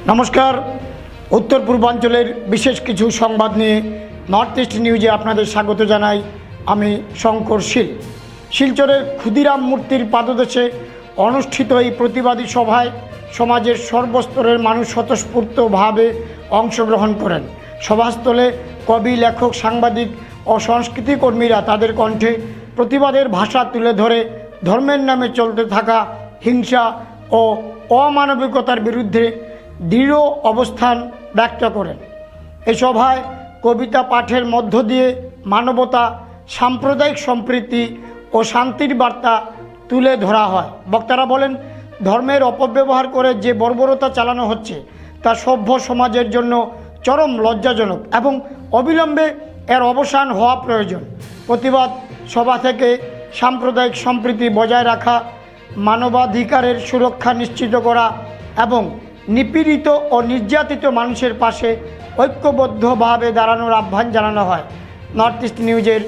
নমস্কার। উত্তর পূর্বাঞ্চলের বিশেষ কিছু সংবাদ নিয়ে নর্থ ইস্ট নিউজে আপনাদের স্বাগত জানাই। আমি শঙ্কর শীল। শিলচরের ক্ষুদিরাম মূর্তির পাদদেশে অনুষ্ঠিত এই প্রতিবাদী সভায় সমাজের সর্বস্তরের মানুষ স্বতঃস্ফূর্তভাবে অংশগ্রহণ করেন। সভাস্থলে কবি, লেখক, সাংবাদিক ও সংস্কৃতি কর্মীরা তাদের কণ্ঠে প্রতিবাদের ভাষা তুলে ধরে ধর্মের নামে চলতে থাকা হিংসা ও অমানবিকতার বিরুদ্ধে দৃঢ় অবস্থান ব্যক্ত করেন। এই সভায় কবিতা পাঠের মধ্য দিয়ে মানবতা, সাম্প্রদায়িক সম্প্রীতি ও শান্তির বার্তা তুলে ধরা হয়। বক্তারা বলেন, ধর্মের অপব্যবহার করে যে বর্বরতা চালানো হচ্ছে তা সভ্য সমাজের জন্য চরম লজ্জাজনক এবং অবিলম্বে এর অবসান হওয়া প্রয়োজন। প্রতিবাদ সভা থেকে সাম্প্রদায়িক সম্প্রীতি বজায় রাখা, মানবাধিকারের সুরক্ষা নিশ্চিত করা এবং নিপীড়িত ও নির্যাতিত মানুষের পাশে ঐক্যবদ্ধভাবে দাঁড়ানোর আহ্বান জানানো হয়। নর্থ ইস্ট নিউজের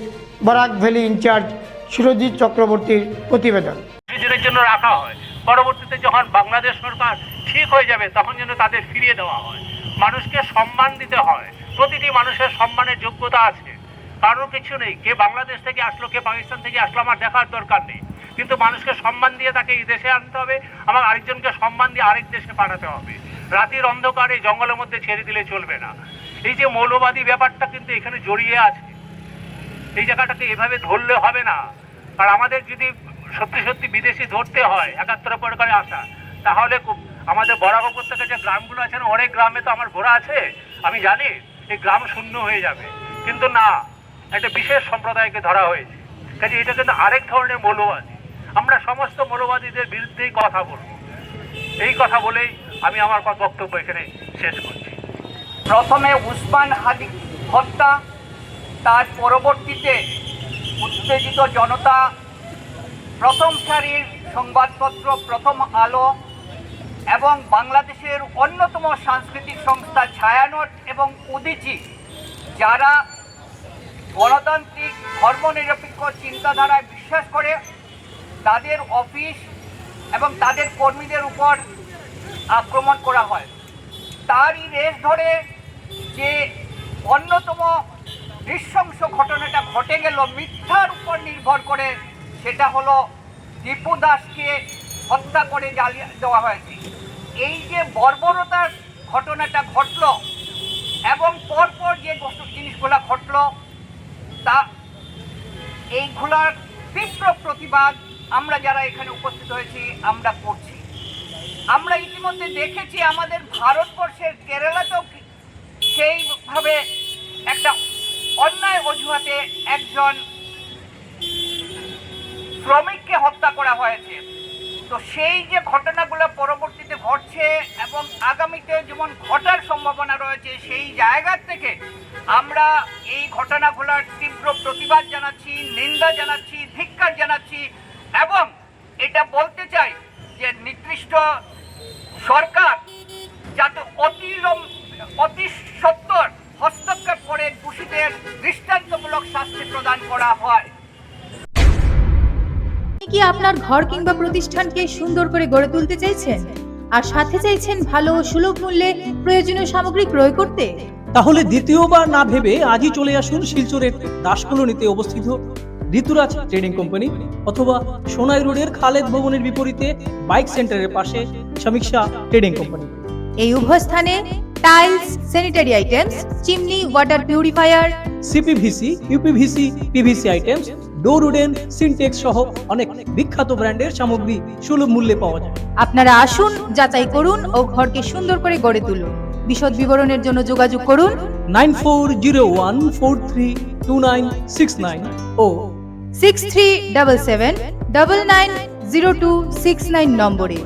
বরাক ভ্যালি ইনচার্জ সুরজিৎ চক্রবর্তীর প্রতিবেদন। কিছুদিনের জন্য রাখা হয়, পরবর্তীতে যখন বাংলাদেশ সরকার ঠিক হয়ে যাবে তখন যেন তাদের ফিরিয়ে দেওয়া হয়। মানুষকে সম্মান দিতে হয়, প্রতিটি মানুষের সম্মানের যোগ্যতা আছে, কারোর কিছু নেই। কে বাংলাদেশ থেকে আসলো, কে পাকিস্তান থেকে আসলো, আমার দেখার দরকার নেই, কিন্তু মানুষকে সম্মান দিয়ে তাকে এই দেশে আনতে হবে, আমার আরেকজনকে সম্মান দিয়ে আরেক দেশে পাঠাতে হবে। রাতের অন্ধকারে জঙ্গলের মধ্যে ছেড়ে দিলে চলবে না। এই যে মৌলবাদী ব্যাপারটা কিন্তু এখানে জড়িয়ে আছে, এই জায়গাটাকে এভাবে ধরলে হবে না। আর আমাদের যদি সত্যি সত্যি বিদেশি ধরতে হয় 71 পরে আসা, তাহলে আমাদের বরাক উপত্যকার যে গ্রামগুলো আছে না, অনেক গ্রামে তো আমার ঘোরা আছে, আমি জানি এই গ্রাম শূন্য হয়ে যাবে। কিন্তু না, একটা বিশেষ সম্প্রদায়কে ধরা হয়েছে, কাজে এটা কিন্তু আরেক ধরনের মৌলবাদী। আমরা সমস্ত মৌলবাদীদের বিরুদ্ধেই কথা বলবো। এই কথা বলেই আমি আমার বক্তব্য এখানে শেষ করছি। প্রথমে উসমান হাদি হত্যা, তার পরবর্তীতে উত্তেজিত জনতা, প্রথম সারির সংবাদপত্র প্রথম আলো এবং বাংলাদেশের অন্যতম সাংস্কৃতিক সংস্থা ছায়ানট এবং উদীচী, যারা গণতান্ত্রিক ধর্মনিরপেক্ষ চিন্তাধারায় বিশ্বাস করে, তাদের অফিস এবং তাদের কর্মীদের উপর আক্রমণ করা হয়। তারই রেশ ধরে যে অন্যতম নৃশংস ঘটনাটা ঘটে গেল মিথ্যার উপর নির্ভর করে, সেটা হলো দীপু দাসকে হত্যা করে জ্বালিয়ে দেওয়া হয়েছে। এই যে বর্বরতার ঘটনাটা ঘটল এবং পরপর যে জিনিসগুলো ঘটল, তা এইগুলার তীব্র প্রতিবাদ আমরা যারা এখানে উপস্থিত হয়েছি আমরা করছি। আমরা ইতিমধ্যে দেখেছি আমাদের ভারতবর্ষের কেরালাতেও সেইভাবে একটা অন্যায় অজুহাতে একজন শ্রমিককে হত্যা করা হয়েছে। তো সেই যে ঘটনাগুলো পরবর্তীতে ঘটছে এবং আগামীতে যেমন ঘটার সম্ভাবনা রয়েছে, সেই জায়গা থেকে আমরা এই ঘটনাগুলোর তীব্র প্রতিবাদ জানাচ্ছি, নিন্দা জানাচ্ছি, ধিক্কার জানাচ্ছি এবং এটা বলতে চাই যে নির্দিষ্ট সরকার যাতে অতি সত্বর হস্তক্ষেপ করে দোষীদের দৃষ্টান্তমূলক শাস্তি প্রদান করা হয়। আপনি কি আপনার ঘর কিংবা প্রতিষ্ঠানকে সুন্দর করে গড়ে তুলতে চাইছেন আর সাথে চাইছেন ভালো ও সুলভ মূল্যে প্রয়োজনীয় সামগ্রী ক্রয় করতে? তাহলে দ্বিতীয়বার না ভেবে আজই চলে আসুন শিলচরের দাসকলোনিতে অবস্থিত ঋতুরাজ ট্রেডিং কোম্পানি অথবা সোনাই রোডের খালেদ ভবনের বিপরীতে বাইক সেন্টারের পাশে সমীক্ষা ট্রেডিং কোম্পানি। এই উভয় স্থানে tiles, sanitary items, chimney, water purifier, CPVC, uPVC, PVC items, ডোর উডেন, সিনটেক্স সহ অনেক বিখ্যাত ব্র্যান্ডের সামগ্রী সুলভ মূল্যে পাওয়া যায়। আপনারা আসুন, যাচাই করুন ও ঘরকে সুন্দর করে গড়ে তুলুন। বিশদ বিবরণের জন্য যোগাযোগ করুন 9401432969 ও 6377990269 নম্বরে।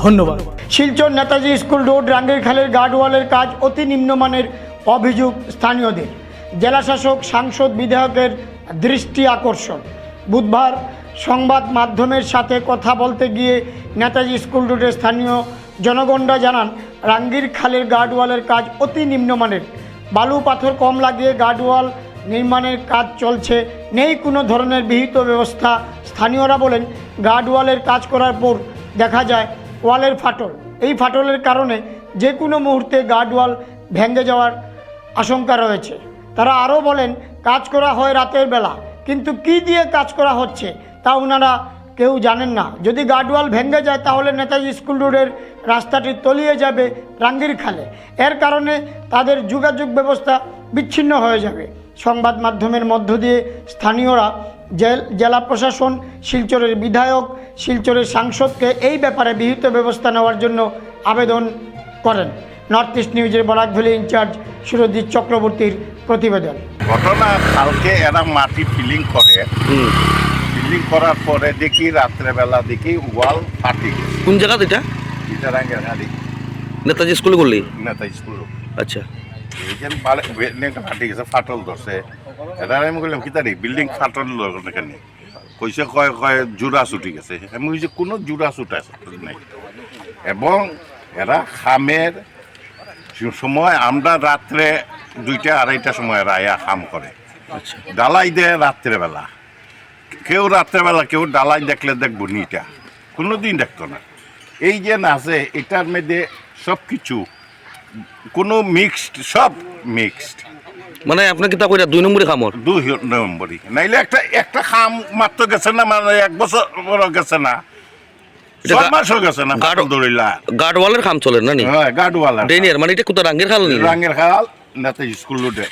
ধন্যবাদ। শিলচর নেতাজি স্কুল রোড রাঙ্গিরখালের গার্ডওয়ালের কাজ অতি নিম্নমানের, অভিযোগ স্থানীয়দের। জেলাশাসক, সাংসদ, বিধায়কের দৃষ্টি আকর্ষণ। বুধবার সংবাদ মাধ্যমের সাথে কথা বলতে গিয়ে নেতাজি স্কুল রোডের স্থানীয় জনগণরা জানান, রাঙ্গিরখালের গার্ডওয়ালের কাজ অতি নিম্নমানের, বালু পাথর কম লাগিয়ে গার্ডওয়াল নির্মাণের কাজ চলছে, নেই কোনো ধরনের বিহিত ব্যবস্থা। স্থানীয়রা বলেন, গার্ডওয়ালের কাজ করার পর দেখা যায় ওয়ালের ফাটল। এই ফাটলের কারণে যে কোনো মুহূর্তে গার্ডওয়াল ভেঙে যাওয়ার আশঙ্কা রয়েছে। তারা আরও বলেন, কাজ করা হয় রাতের বেলা, কিন্তু কি দিয়ে কাজ করা হচ্ছে তা ওনারা কেউ জানেন না। যদি গার্ডওয়াল ভেঙে যায় তাহলে নেতাজি স্কুল রোডের রাস্তাটি তলিয়ে যাবে রাঙ্গির খালে। এর কারণে তাদের যোগাযোগ ব্যবস্থা বিচ্ছিন্ন হয়ে যাবে। সংবাদ মাধ্যমের মধ্য দিয়ে স্থানীয়রা জেলা প্রশাসন, শিলচরের বিধায়ক, শিলচরের সাংসদকে এই ব্যাপারে বিহিত ব্যবস্থা নেওয়ার জন্য আবেদন করেন। নর্থ ইস্ট নিউজের বরাক ভ্যালি ইনচার্জ সুরজিৎ চক্রবর্তীর প্রতিবেদন। ঘটনা, কালকে এরা মাটি ফিলিং করে, ফিলিং করার পরে দেখি রাত্রেবেলা দেখি ওয়াল ফাটি গেছে। কোন জায়গা এটা? ইটারাঙ্গের গাড়ি নেতাজি স্কুলে করলি? নেতা স্কুল। আচ্ছা, এই যে বিল্ডিংটা ফাটি গেছে, ফাটল ধরছে। এটা আমি বললাম কি তারি বিল্ডিং ফাটল কেন? কইছে কয় কয় জোড়া ছুটি গেছে। আমি বলছি কোনো জোড়া ছুটা নাই। এবং এরা খামের সময়, আমরা রাত্রে 2টা-2:30টার সময় রায়া খাম করে, ডালাই দেয় রাত্রেবেলা। কেউ রাত্রেবেলা কেউ ডালাই দেখলে দেখবো নিটা, কোনোদিন দেখতো না। এই যে নাচে এটার মধ্যে সব কিছু কোনো মিক্সড, সব মিক্সড। মানে আপনার কি তা কইরা 2 নম্বরে খামর? 2 নম্বরই, নাইলে একটা খাম মাত্র গেছে না, মানে 1 বছর গেছে না, 6 মাসও গেছে না। গার্ডওয়ালের খাম চলে না নি? হ্যাঁ, গার্ডওয়াল। ডেনিয়ার মানে এটা কোথা রাঙ্গের খাল নি? রাঙ্গের খাল, নেতাজি স্কুল রোডে।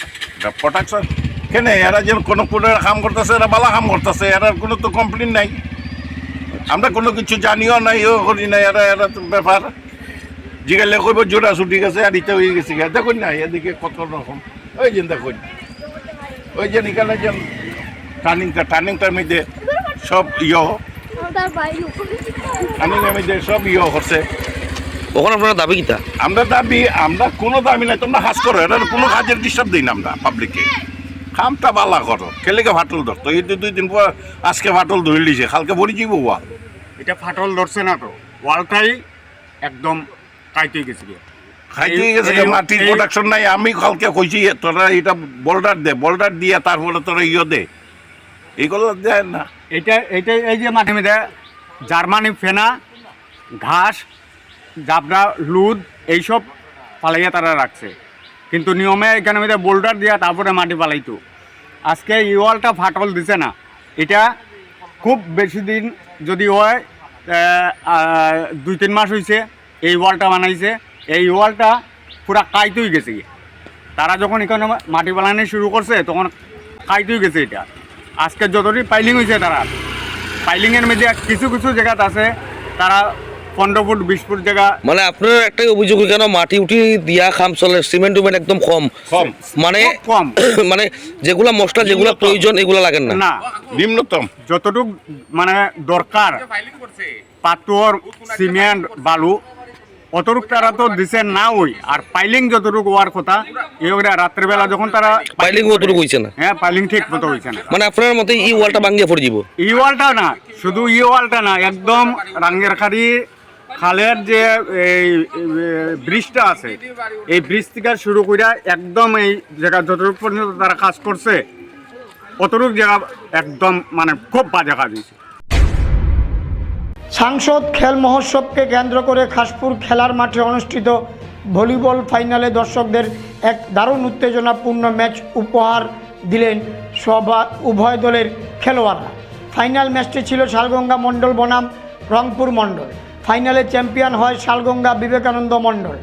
প্রোটেকশন কেন? এরা যেন কোনো কাম করতেছে, এরা বালা কাম করতেছে, এরা কোনো তো কমপ্লেন নাই। আমরা কোনো কিছু জানিও নাই, ও করি নাই। এরা তো ব্যাপার জিগাইলে কইব জোড়া ছুটি গেছে আর ইটা হয়ে গেছে। দেখুন না এদিকে কত রকম, ওই যে দেখুন, ওই যে এখানে যে টার্নিংটার মধ্যে সব টার্নিংয়ের মধ্যে সব করছে। ওখানে আপনারা দাবি কিতা? আমরা কোনো দাবি নাই, তোমরা কাজ করো, এটা কোনো কাজের ডিস্টার্ব দিই না আমরা পাবলিককে। কামটা বালা করো, খেলেকে ফাটল ধরতো। এই 2 দিন পর আজকে ফাটল ধরে দিছে, কালকে ভরি যাবো ওয়াল। এটা ফাটল ধরছে না তো, ওয়ালটাই একদম কাইতে গেছে। খাইতে গেছে, মাটির প্রোটেকশন নাই। আমি কালকে কইছি তোরা এটা বোল্ডার দিয়ে তারপরে তোরা দে, এইগুলো দেয় না। এটা এই যে মাঠে মধ্যে জার্মানি ফেনা, ঘাস, জাবরা, লুদ এইসব পালাইয়া তারা রাখছে, কিন্তু নিয়মে এখানে মধ্যে বোল্ডার দিয়া তারপরে মাটি পালাইতো। আজকে এই ওয়ালটা ফাটল দিছে না, এটা খুব বেশি দিন যদি হয় 2-3 মাস হয়েছে এই ওয়ালটা বানাইছে। এই ওয়ালটা পুরা কাইতেই গেছে। তারা যখন এখানে মাটি বানানো শুরু করছে তখন কাইতেই গেছে। এটা আজকে যতটি পাইলিং হয়েছে, তারা পাইলিংয়ের মধ্যে কিছু কিছু জায়গাত আছে তারা 15 ফুট 20 ফুট জায়গা। মানে আপনার একটাই অভিযোগ, কেন মাটি উঠি দিয়া খাম চলে, সিমেন্ট উমেন্ট একদম কম, মানে কম, মানে যেগুলা মশলা যেগুলা প্রয়োজন এগুলা লাগেন না, নিম্নতম যতটুক মানে দরকার পাথর, সিমেন্ট, বালু অতটুক তারা তো দিছে না। ওই আর পাইলিং যতটুকু হওয়ার কথা, এগুলো রাত্রেবেলা যখন তারা পাইলিং অতটুকু হইছে না। হ্যাঁ, পাইলিং ঠিক মতো হইছে না। মানে আপনার মতে এই ওয়ালটা ভাঙিয়ে পড়ে যাব? এই ওয়ালটা না, শুধু এই ওয়ালটা না, একদম রাঙ্গের খাড়ি খালের যে এই ব্রিজটা আছে, এই ব্রিজ থেকে শুরু করে একদম এই জায়গা যতটুকু পর্যন্ত তারা কাজ করছে, অতটুকু জায়গা একদম মানে খুব বাজে কাজ হয়েছে। সাংসদ খেল মহোৎসবকে কেন্দ্র করে খাসপুর খেলার মাঠে অনুষ্ঠিত ভলিবল ফাইনালে দর্শকদের এক দারুণ উত্তেজনাপূর্ণ ম্যাচ উপহার দিলেন উভয় দলের খেলোয়াড়রা। ফাইনাল ম্যাচটি ছিল শালগঙ্গা মণ্ডল বনাম রংপুর মণ্ডল। ফাইনালে চ্যাম্পিয়ন হয় শালগঙ্গা বিবেকানন্দ মণ্ডল।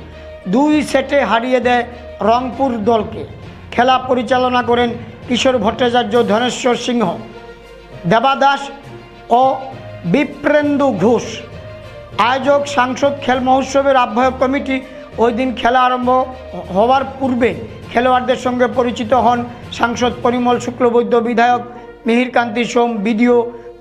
2 সেটে হারিয়ে দেয় রংপুর দলকে। খেলা পরিচালনা করেন কিশোর ভট্টাচার্য, ধনেশ্বর সিংহ, দেবাদাস ও বিপ্রেন্দু ঘোষ। আয়োজক সাংসদ খেল মহোৎসবের আহ্বায়ক কমিটি ওই দিন খেলা আরম্ভ হওয়ার পূর্বে খেলোয়াড়দের সঙ্গে পরিচিত হন সাংসদ পরিমল শুক্লবৈদ্য, বিধায়ক মিহিরকান্তি সোম, বিডিও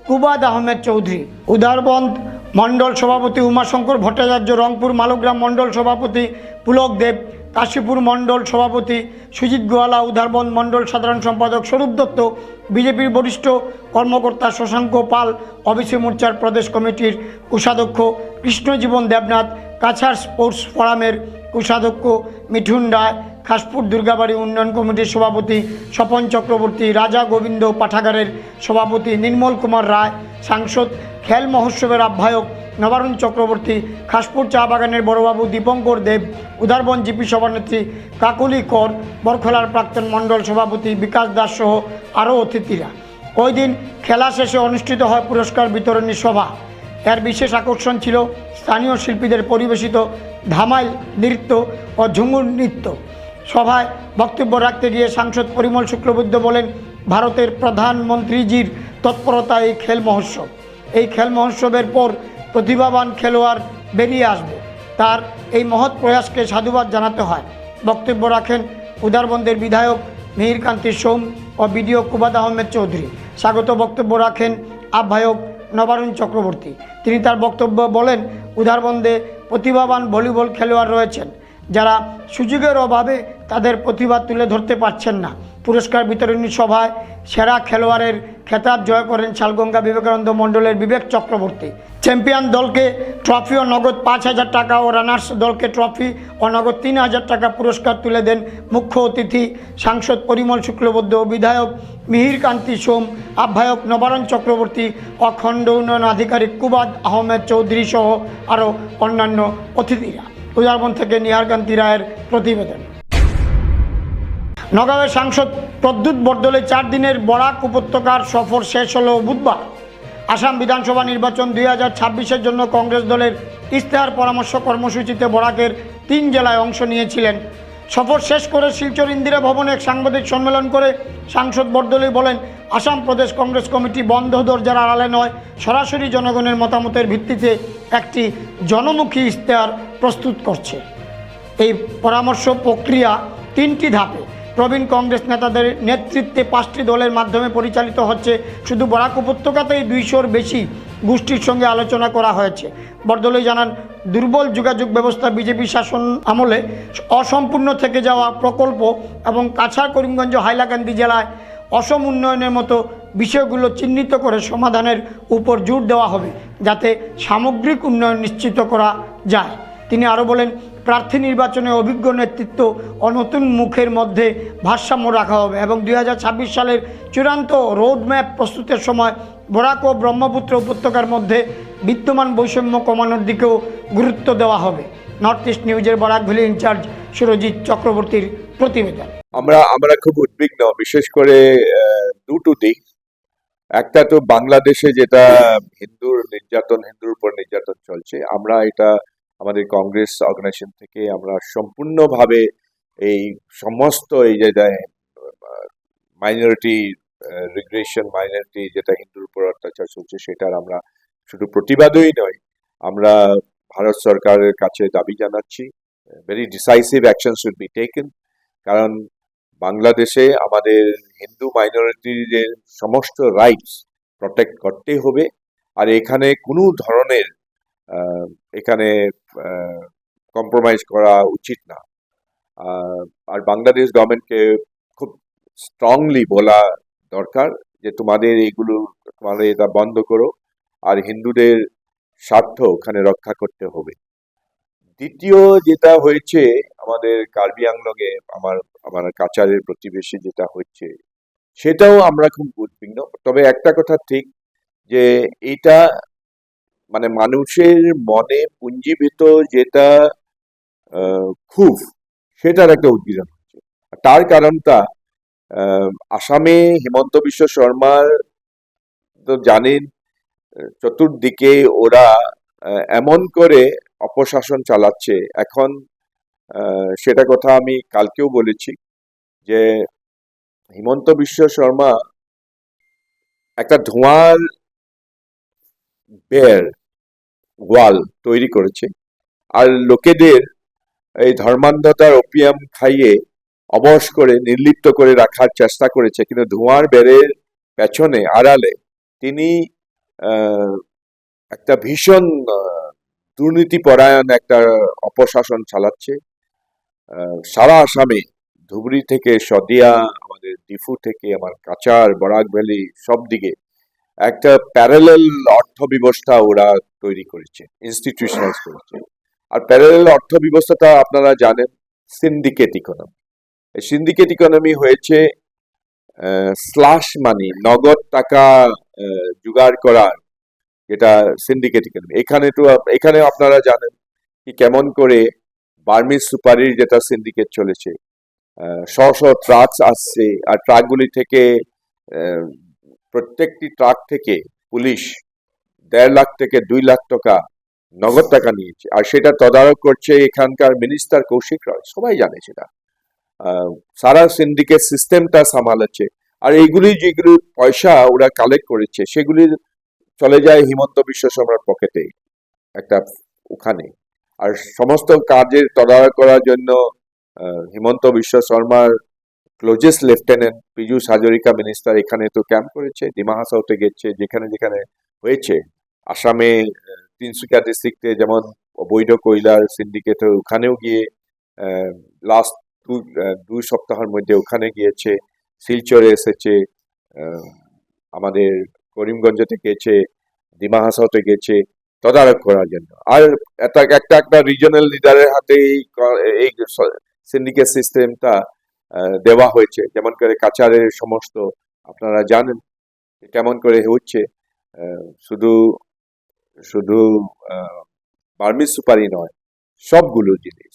কুবাদ আহমেদ চৌধুরী, উদারবন্দ মণ্ডল সভাপতি উমাশঙ্কর ভট্টাচার্য, রংপুর মালগ্রাম মণ্ডল সভাপতি পুলক দেব, কাশীপুর মণ্ডল সভাপতি সুজিত গোয়ালা, উদারবন্দ মণ্ডল সাধারণ সম্পাদক স্বরূপ দত্ত, বিজেপির বরিষ্ঠ কর্মকর্তা শশাঙ্ক পাল, ওবিসি মোর্চার প্রদেশ কমিটির কোষাধ্যক্ষ কৃষ্ণজীবন দেবনাথ, কাছাড় স্পোর্টস ফোরামের কোষাধ্যক্ষ মিঠুন রায়, খাসপুর দুর্গাবাড়ি উন্নয়ন কমিটির সভাপতি স্বপন চক্রবর্তী, রাজা গোবিন্দ পাঠাগারের সভাপতি নির্মল কুমার রায়, সাংসদ খেল মহোৎসবের আহ্বায়ক নবারুণ চক্রবর্তী, খাসপুর চা বাগানের বড়বাবু দীপঙ্কর দেব, উদারবন জিপি সভানেত্রী কাকুলি কর, বরখলার প্রাক্তন মণ্ডল সভাপতি বিকাশ দাস সহ আরও অতিথিরা। ওই দিন খেলা শেষে অনুষ্ঠিত হয় পুরস্কার বিতরণী সভা। এর বিশেষ আকর্ষণ ছিল স্থানীয় শিল্পীদের পরিবেশিত ধামাইল নৃত্য ও ঝুমুর নৃত্য। সভায় বক্তব্য রাখতে গিয়ে সাংসদ পরিমল শুক্লবৈদ্য বলেন, ভারতের প্রধানমন্ত্রীজির তৎপরতা এই খেল মহোৎসব। এই খেল মহোৎসবের পর প্রতিভাবান খেলোয়াড় বেরিয়ে আসবে। তার এই মহৎ প্রয়াসকে সাধুবাদ জানাতে হয়। বক্তব্য রাখেন উদারবন্দের বিধায়ক মিহিরকান্তি সোম ও বিডিও কুবাদ আহমেদ চৌধুরী। স্বাগত বক্তব্য রাখেন আহ্বায়ক নবারুণ চক্রবর্তী। তিনি তার বক্তব্য বলেন, উদারবন্দে প্রতিভাবান ভলিবল খেলোয়াড় রয়েছেন, যারা সুযোগের অভাবে তাদের প্রতিভা তুলে ধরতে পারছেন না। পুরস্কার বিতরণী সভায় সেরা খেলোয়াড়ের খেতাব জয় করেন শালগঙ্গা বিবেকানন্দ মণ্ডলের বিবেক চক্রবর্তী। চ্যাম্পিয়ন দলকে ট্রফি ও নগদ 5,000 টাকা ও রানার্স দলকে ট্রফি ও নগদ 3,000 টাকা পুরস্কার তুলে দেন মুখ্য অতিথি সাংসদ পরিমল শুক্লবৈদ্য, বিধায়ক মিহিরকান্তি সোম, আহ্বায়ক নবারুণ চক্রবর্তী ও খণ্ড উন্নয়ন আধিকারিক কুবাদ আহমেদ চৌধুরী সহ আরও অন্যান্য অতিথিরা। উদারবন থেকে নিহারকান্তি রায়ের প্রতিবেদন। নগাঁওয়ের সাংসদ প্রদ্যুৎ বরদলৈ 4 দিনের বরাক উপত্যকার সফর শেষ হলো বুধবার। আসাম বিধানসভা নির্বাচন 2026-এর জন্য কংগ্রেস দলের ইশতেহার পরামর্শ কর্মসূচিতে বরাকের 3 জেলায় অংশ নিয়েছিলেন। সফর শেষ করে শিলচর ইন্দিরা ভবনে এক সাংবাদিক সম্মেলন করে সাংসদ বরদলৈ বলেন, আসাম প্রদেশ কংগ্রেস কমিটি বন্ধ দরজার আড়ালে নয়, সরাসরি জনগণের মতামতের ভিত্তিতে একটি জনমুখী ইশতেহার প্রস্তুত করছে। এই পরামর্শ প্রক্রিয়া 3টি ধাপে। প্রবীণ কংগ্রেস নেতাদের নেতৃত্বে 5টি দলের মাধ্যমে পরিচালিত হচ্ছে। শুধু বরাক উপত্যকাতেই 200-র বেশি গোষ্ঠীর সঙ্গে আলোচনা করা হয়েছে। বরদলৈ জানান, দুর্বল যোগাযোগ ব্যবস্থা, বিজেপি শাসন আমলে অসম্পূর্ণ থেকে যাওয়া প্রকল্প এবং কাছাড়, করিমগঞ্জ, হাইলাকান্দি জেলায় অসম উন্নয়নের মতো বিষয়গুলো চিহ্নিত করে সমাধানের উপর জোর দেওয়া হবে, যাতে সামগ্রিক উন্নয়ন নিশ্চিত করা যায়। তিনি আরও বলেন, প্রার্থী নির্বাচনে অভিজ্ঞ নেতৃত্ব ও নতুন মুখের মধ্যে ভারসাম্য রাখা হবে এবং 2026 সালের চূড়ান্ত রোডম্যাপ প্রস্তুতের সময় বরাক ও ব্রহ্মপুত্র উপত্যকার মধ্যে বিদ্যমান বৈষম্য কমানোর দিকেও গুরুত্ব দেওয়া হবে। নর্থ ইস্ট নিউজের বরাক ভ্যালি ইনচার্জ সুরজিৎ চক্রবর্তীর প্রতিবেদন। আমরা খুব উদ্বিগ্ন, বিশেষ করে দুটো দিক। একটা তো বাংলাদেশে যেটা হিন্দুর উপর নির্যাতন চলছে। আমরা এটা আমাদের কংগ্রেস অর্গানাইজেশন থেকে আমরা সম্পূর্ণভাবে এই সমস্ত এই যেটা মাইনরিটি রিগ্রেশন, মাইনরিটি যেটা হিন্দুর উপর অত্যাচার চলছে, সেটার আমরা শুধু প্রতিবাদই নয়, আমরা ভারত সরকারের কাছে দাবি জানাচ্ছি very decisive action should be taken. কারণ বাংলাদেশে আমাদের হিন্দু মাইনরিটিদের সমস্ত রাইটস প্রটেক্ট করতে হবে। আর এখানে কোনো ধরনের এখানে কম্প্রোমাইজ করা উচিত না। আর বাংলাদেশ গভর্নমেন্টকে খুব স্ট্রংলি বলা দরকার যে তোমাদের এটা বন্ধ করো, আর হিন্দুদের স্বার্থ ওখানে রক্ষা করতে হবে। দ্বিতীয় যেটা হয়েছে আমাদের কার্বি আংলংয়ে আমার কাছাড়ের প্রতিবেশী যেটা হচ্ছে, সেটাও আমরা খুব উদ্বিগ্ন। তবে একটা কথা ঠিক যে এটা মানে মানুষের মনে পুঞ্জীভূত যেটা ক্ষোভ, সেটার একটা উদ্গীরণ হচ্ছে। তার কারণটা আসামে হিমন্ত বিশ্ব শর্মার তো জানেন চতুর্দিকে ওরা এমন করে অপশাসন চালাচ্ছে। এখন সেটা কথা আমি কালকেও বলেছি যে হিমন্ত বিশ্ব শর্মা একটা ধোঁয়ার ওয়াল তৈরি করেছে, আর লোকেদের এই ধর্মান্ধতার ওপিয়াম খাইয়ে অবশ করে নির্লিপ্ত করে রাখার চেষ্টা করেছে। কিন্তু ধোঁয়ার বেড়ের পেছনে আড়ালে তিনি একটা ভীষণ দুর্নীতিপরায়ণ একটা অপশাসন চালাচ্ছে। সারা আসামে ধুবড়ি থেকে সদিয়া, আমাদের ডিফু থেকে আমার কাছাড়, বরাক ভ্যালি সব দিকে একটা প্যারালাল অর্থ ব্যবস্থা ওরা তৈরি করেছে, ইনস্টিটিউশনালাইজ করেছে। আর প্যারালাল অর্থ ব্যবস্থাটা আপনারা জানেন সিন্ডিকেট ইকোনমি। এই সিন্ডিকেট ইকোনমি হয়েছে স্লাশ মানি, নগদ টাকা জোগাড় করার যেটা সিন্ডিকেট ইকোনমি। এখানে আপনারা জানেন কি কেমন করে বার্মিজ সুপারির যেটা সিন্ডিকেট চলেছে, শ ট্রাক আসছে, আর ট্রাকগুলি থেকে প্রত্যেকটি ট্রাক থেকে পুলিশ 1.5 লাখ থেকে 2 লাখ টাকা নগদ টাকা নিয়েছে, আর সেটা তদারক করছে এখানকার মিনিস্টার কৌশিক রয়, সবাই জানে সেটা। সারা সিন্ডিকেট সিস্টেমটা সামালাচ্ছে, আর এইগুলি যেগুলি পয়সা ওরা কালেক্ট করেছে সেগুলি চলে যায় হিমন্ত বিশ্ব শর্মার পকেটে একটা ওখানে। আর সমস্ত কাজের তদারক করার জন্য হিমন্ত বিশ্ব শর্মার closest lieutenant Piyush Hazarika minister এখানে তো ক্যাম্প করেছে, ডিমা হাসাওতে গেছে, যেখানে যেখানে হয়েছে। আসামে তিনসুকিয়া ডিস্ট্রিক্টে যেমন অবৈধ কয়লার সিন্ডিকেট, ওখানেও গিয়ে লাস্ট 2 সপ্তাহের মধ্যে ওখানে গিয়েছে, শিলচরে এসেছে, আমাদের করিমগঞ্জতে গেছে, ডিমা হাসাওতে গেছে তদারক করার জন্য। আর একটা রিজনাল লিডারের হাতে এই সিন্ডিকেট সিস্টেমটা দেওয়া হয়েছে, যেমন করে কাছাড়ের সমস্ত আপনারা জানেন কেমন করে হচ্ছে। শুধু বার্মিজ সুপারি নয়, সবগুলো জিনিস।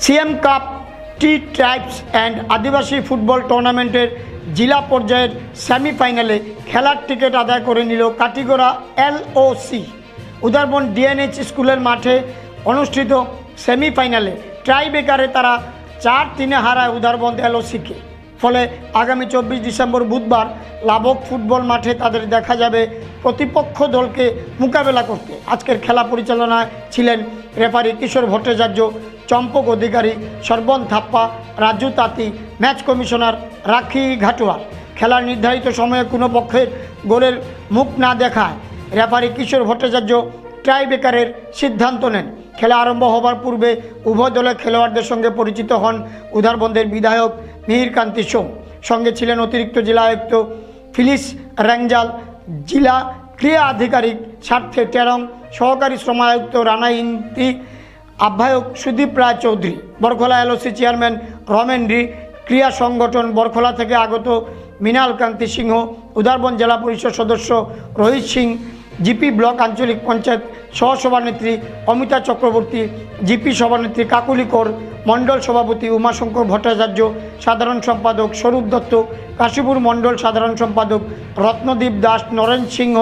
CM cup T tribes and Adivasi football টুর্নামেন্টের জেলা পর্যায়ের সেমিফাইনালে খেলার টিকিট আদায় করে নিল কাটিগড়া LOC। উদারবন DNH স্কুলের মাঠে অনুষ্ঠিত সেমিফাইনালে টাইব্রেকারে তারা 4-3 হারায় উদারবন LOCকে। ফলে আগামী 24 ডিসেম্বর বুধবার লাবক ফুটবল মাঠে তাদের দেখা যাবে প্রতিপক্ষ দলকে মোকাবেলা করতে। আজকের খেলা পরিচালনায় ছিলেন রেফারি কিশোর ভট্টাচার্য, চম্পক অধিকারী, সর্বন থাপ্পা, রাজু তাঁতি, ম্যাচ কমিশনার রাখি ঘাটুয়ার। খেলার নির্ধারিত সময়ে কোনো পক্ষের গোলের মুখ না দেখায় রেফারি কিশোর ভট্টাচার্য টাইব্রেকারের সিদ্ধান্ত নেন। খেলা আরম্ভ হবার পূর্বে উভয় দলের খেলোয়াড়দের সঙ্গে পরিচিত হন উদারবন্দের বিধায়ক মিহিরকান্তি সোম। সঙ্গে ছিলেন অতিরিক্ত জেলা আয়ুক্ত ফিলিস র্যাঞ্জাল, জেলা ক্রীড়া আধিকারিক স্বার্থে টেরং, সহকারী শ্রম আয়ুক্ত রানা ইন্তি, আহ্বায়ক সুদীপ রায় চৌধুরী, বরখোলা LOC চেয়ারম্যান রমেন রি, ক্রিয়া সংগঠন বরখোলা থেকে আগত মৃণাল কান্তি সিংহ, উদারবন জেলা পরিষদ সদস্য রোহিত সিং, জিপি ব্লক আঞ্চলিক পঞ্চায়েত সহসভানেত্রী অমিতা চক্রবর্তী, জিপি সভানেত্রী কাকুলি কর, মণ্ডল সভাপতি উমাশঙ্কর ভট্টাচার্য, সাধারণ সম্পাদক স্বরূপ দত্ত, কাশীপুর মণ্ডল সাধারণ সম্পাদক রত্নদীপ দাস, নরেন সিংহ,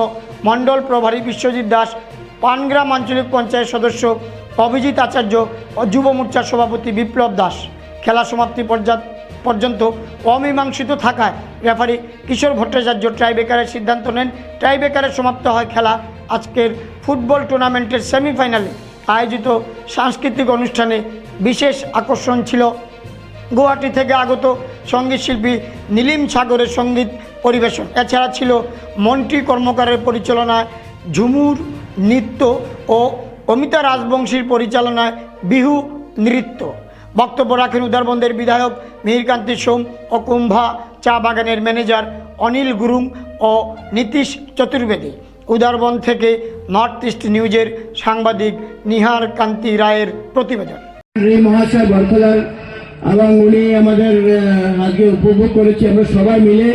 মণ্ডল প্রভারী বিশ্বজিৎ দাস, পানগ্রাম আঞ্চলিক পঞ্চায়েত সদস্য অভিজিৎ আচার্য ও যুব মোর্চার সভাপতি বিপ্লব দাস। খেলা সমাপ্তি পর্যন্ত অমীমাংসিত থাকায় রেফারি কিশোর ভট্টাচার্য টাইব্রেকারের সিদ্ধান্ত নেন। টাইব্রেকারে সমাপ্ত হয় খেলা। আজকের ফুটবল টুর্নামেন্টের সেমিফাইনালে আয়োজিত সাংস্কৃতিক অনুষ্ঠানে বিশেষ আকর্ষণ ছিল গুয়াহাটি থেকে আগত সঙ্গীত শিল্পী নীলিম সাগরের সঙ্গীত পরিবেশন। এছাড়া ছিল মন্টি কর্মকারের পরিচালনায় ঝুমুর নৃত্য ও অমিতা রাজবংশীর পরিচালনায় বিহু নৃত্য। বক্তব্য রাখেন উদারবন্দের বিধায়ক মিহিরকান্তি সোম ও কুম্ভা চা বাগানের ম্যানেজার অনিল গুরুং ও নীতিশ চতুর্বেদী। উদারবন থেকে নর্থ ইস্ট নিউজের সাংবাদিক নিহার কান্তি রায়ের প্রতিবেদন। মহাশয় বরখলার এবং উনি আমাদের আজকে উপভোগ করেছি আমরা সবাই মিলে।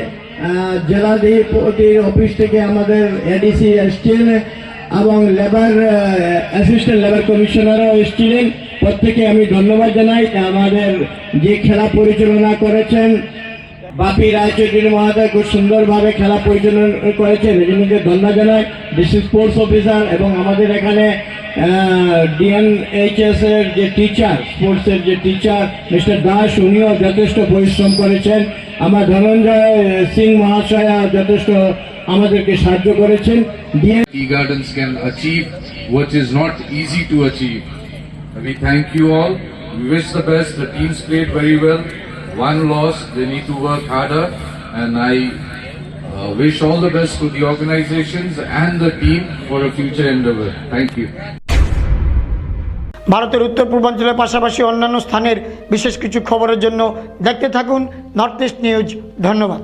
জেলাধিপতির অফিস থেকে আমাদের ADC এসছিলেন এবং লেবার অ্যাসিস্ট্যান্ট লেবার কমিশনারও এসছিলেন। প্রত্যেকে আমি ধন্যবাদ জানাই। আমাদের যে খেলা পরিচালনা করেছেন বাপি রায়চৌধুরী মহাশয় খুব সুন্দরভাবে খেলা পরিচালনা করেছেন, এজন্যকে ধন্যবাদ জানাই। ডিস্ট্রিক্ট স্পোর্টস অফিসার এবং আমাদের এখানে DNHS এর যে টিচার, স্পোর্টসের যে টিচার মিস্টার দাস, উনিও যথেষ্ট পরিশ্রম করেছেন। আমার ধনঞ্জয় সিং মহাশয় যথেষ্ট আমাদেরকে সাহায্য করেছেন। Tea Gardens can achieve what is not easy to achieve. We thank you all. We wish the best. The teams played very well. One loss, they need to work harder, and I wish all the best to the organizations and the team for a future endeavor. Thank you. ভারতের উত্তর পূর্বাঞ্চলের পাশাপাশি অন্যান্য স্থানের বিশেষ কিছু খবরের জন্য দেখতে থাকুন নর্থ ইস্ট নিউজ। ধন্যবাদ।